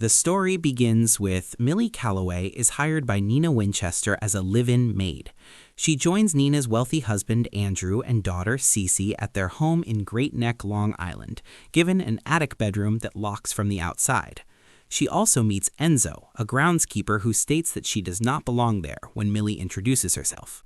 The story begins with Millie Calloway is hired by Nina Winchester as a live-in maid. She joins Nina's wealthy husband Andrew and daughter Cece at their home in Great Neck, Long Island, given an attic bedroom that locks from the outside. She also meets Enzo, a groundskeeper who states that she does not belong there when Millie introduces herself.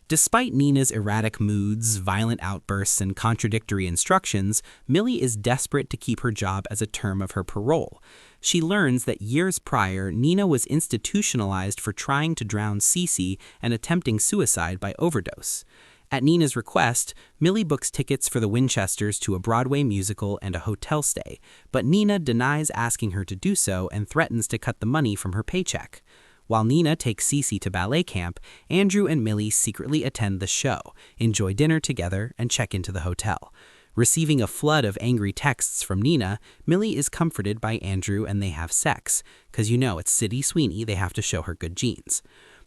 Despite Nina's erratic moods, violent outbursts, and contradictory instructions, Millie is desperate to keep her job as a term of her parole. She learns that years prior, Nina was institutionalized for trying to drown Cece and attempting suicide by overdose. At Nina's request, Millie books tickets for the Winchesters to a Broadway musical and a hotel stay, but Nina denies asking her to do so and threatens to cut the money from her paycheck. While Nina takes Cece to ballet camp, Andrew and Millie secretly attend the show, enjoy dinner together, and check into the hotel. Receiving a flood of angry texts from Nina, Millie is comforted by Andrew and they have sex, because it's Sydney Sweeney, they have to show her good genes.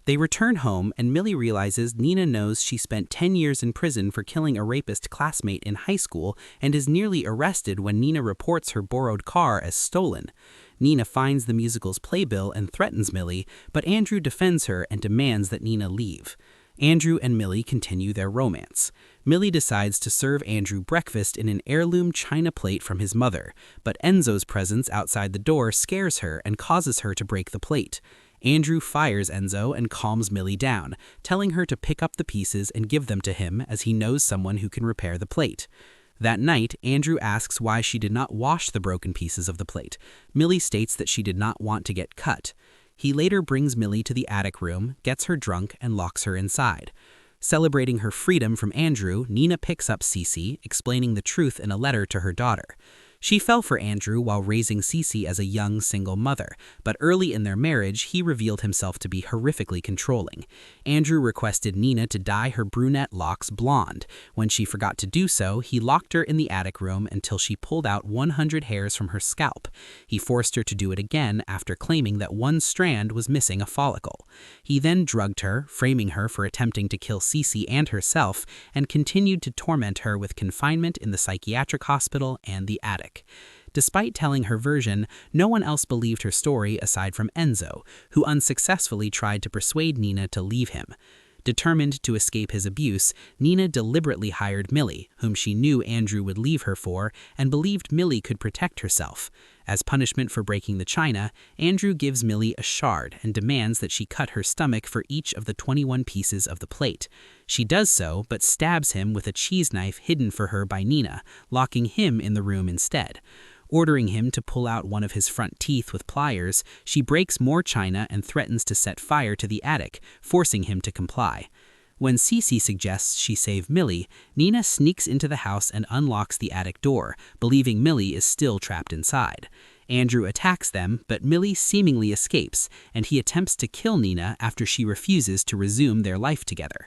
They return home and Millie realizes Nina knows she spent 10 years in prison for killing a rapist classmate in high school and is nearly arrested when Nina reports her borrowed car as stolen. Nina finds the musical's playbill and threatens Millie, but Andrew defends her and demands that Nina leave. Andrew and Millie continue their romance. Millie decides to serve Andrew breakfast in an heirloom china plate from his mother, but Enzo's presence outside the door scares her and causes her to break the plate. Andrew fires Enzo and calms Millie down, telling her to pick up the pieces and give them to him as he knows someone who can repair the plate. That night, Andrew asks why she did not wash the broken pieces of the plate. Millie states that she did not want to get cut. He later brings Millie to the attic room, gets her drunk, and locks her inside. Celebrating her freedom from Andrew, Nina picks up Cece, explaining the truth in a letter to her daughter. She fell for Andrew while raising Cece as a young single mother, but early in their marriage, he revealed himself to be horrifically controlling. Andrew requested Nina to dye her brunette locks blonde. When she forgot to do so, he locked her in the attic room until she pulled out 100 hairs from her scalp. He forced her to do it again after claiming that one strand was missing a follicle. He then drugged her, framing her for attempting to kill Cece and herself, and continued to torment her with confinement in the psychiatric hospital and the attic. Despite telling her version, no one else believed her story aside from Enzo, who unsuccessfully tried to persuade Nina to leave him. Determined to escape his abuse, Nina deliberately hired Millie, whom she knew Andrew would leave her for, and believed Millie could protect herself. As punishment for breaking the china, Andrew gives Millie a shard and demands that she cut her stomach for each of the 21 pieces of the plate. She does so, but stabs him with a cheese knife hidden for her by Nina, locking him in the room instead. Ordering him to pull out one of his front teeth with pliers, she breaks more china and threatens to set fire to the attic, forcing him to comply. When Cece suggests she save Millie, Nina sneaks into the house and unlocks the attic door, believing Millie is still trapped inside. Andrew attacks them, but Millie seemingly escapes, and he attempts to kill Nina after she refuses to resume their life together.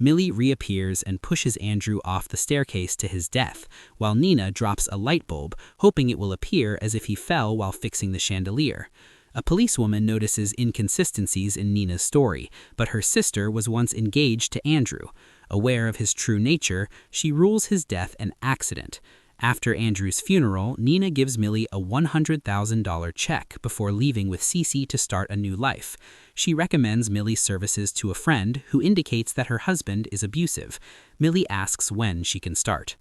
Millie reappears and pushes Andrew off the staircase to his death, while Nina drops a light bulb, hoping it will appear as if he fell while fixing the chandelier. A policewoman notices inconsistencies in Nina's story, but her sister was once engaged to Andrew. Aware of his true nature, she rules his death an accident. After Andrew's funeral, Nina gives Millie a $100,000 check before leaving with Cece to start a new life. She recommends Millie's services to a friend who indicates that her husband is abusive. Millie asks when she can start.